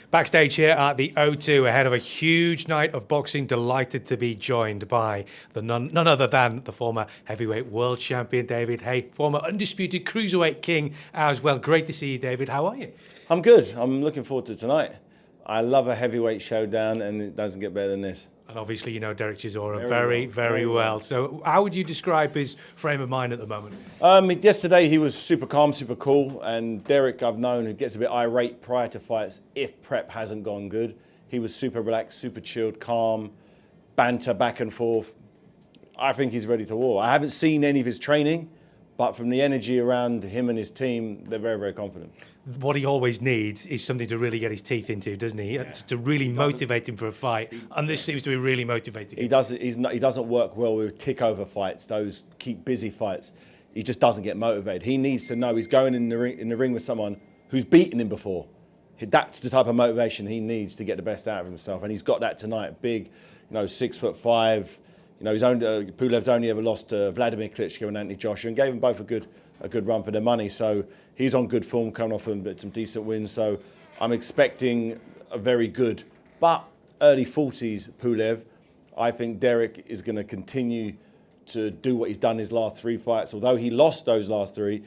Backstage here at the O2 ahead of a huge night of boxing. Delighted to be joined by none other than the former heavyweight world champion David Haye, former undisputed cruiserweight king as well. Great to see you, David. How are you? I'm good. I'm looking forward to tonight. I love a heavyweight showdown, and it doesn't get better than this. And obviously you know Dereck Chisora very well. So how would you describe his frame of mind at the moment? Yesterday he was super calm, super cool, and Dereck, I've known, who gets a bit irate prior to fights if prep hasn't gone good. He was super relaxed, super chilled, calm, banter back and forth. I think he's ready to war. I haven't seen any of his training, but from the energy around him and his team, they're very, very confident. What he always needs is something to really get his teeth into, doesn't he? Yeah. To really motivate him for a fight. And this seems to be really motivating. He doesn't work well with tick-over fights, those keep busy fights. He just doesn't get motivated. He needs to know he's going in the ring with someone who's beaten him before. That's the type of motivation he needs to get the best out of himself, and he's got that tonight. Big, 6'5". Pulev's only ever lost to Vladimir Klitschko and Anthony Joshua, and gave them both a good run for their money. So he's on good form, coming off some decent wins. So I'm expecting a very good, but early 40s Pulev. I think Dereck is going to continue to do what he's done his last 3 fights. Although he lost those last 3,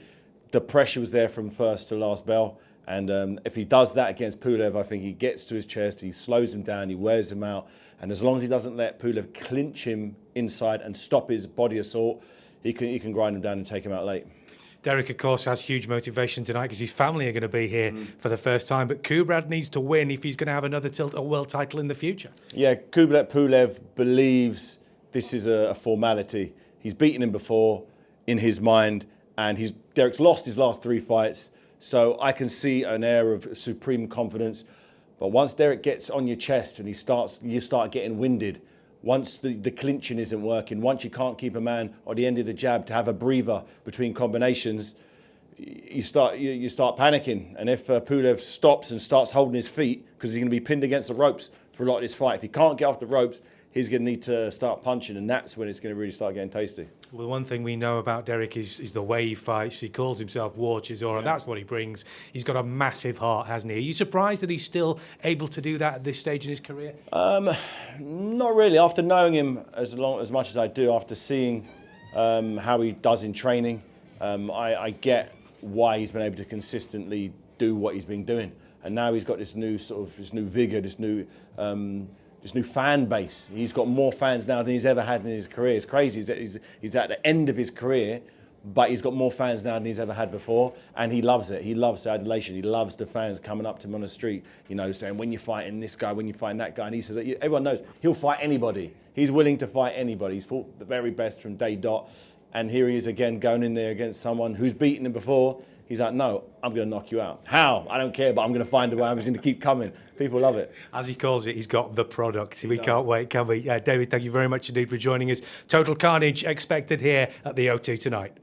the pressure was there from first to last bell. And if he does that against Pulev, I think he gets to his chest, he slows him down, he wears him out. And as long as he doesn't let Pulev clinch him inside and stop his body assault, he can grind him down and take him out late. Dereck, of course, has huge motivation tonight because his family are going to be here for the first time. But Kubrat needs to win if he's going to have another world title in the future. Yeah, Kubrat Pulev believes this is a formality. He's beaten him before in his mind, and Dereck's lost his last 3 fights. So I can see an air of supreme confidence. But once Dereck gets on your chest and you start getting winded, once the clinching isn't working, once you can't keep a man on the end of the jab to have a breather between combinations, you start panicking. And if Pulev stops and starts holding his feet, because he's going to be pinned against the ropes for a lot of this fight, if he can't get off the ropes, he's going to need to start punching, and that's when it's going to really start getting tasty. Well, one thing we know about Dereck is the way he fights. He calls himself War Chisora, and that's what he brings. He's got a massive heart, hasn't he? Are you surprised that he's still able to do that at this stage in his career? Not really. After knowing him as much as I do, after seeing how he does in training, I get why he's been able to consistently do what he's been doing. And now he's got this new vigor, this new fan base. He's got more fans now than he's ever had in his career. It's crazy. He's at the end of his career, but he's got more fans now than he's ever had before, and he loves it. He loves the adulation. He loves the fans coming up to him on the street, saying, when you're fighting this guy, when you're fighting that guy. And he says, everyone knows, he'll fight anybody. He's willing to fight anybody. He's fought the very best from day dot. And here he is again, going in there against someone who's beaten him before. He's like, no, I'm going to knock you out. How? I don't care, but I'm going to find a way. I'm just going to keep coming. People love it. As he calls it, he's got the product. We can't wait, can we? David, thank you very much indeed for joining us. Total carnage expected here at the O2 tonight.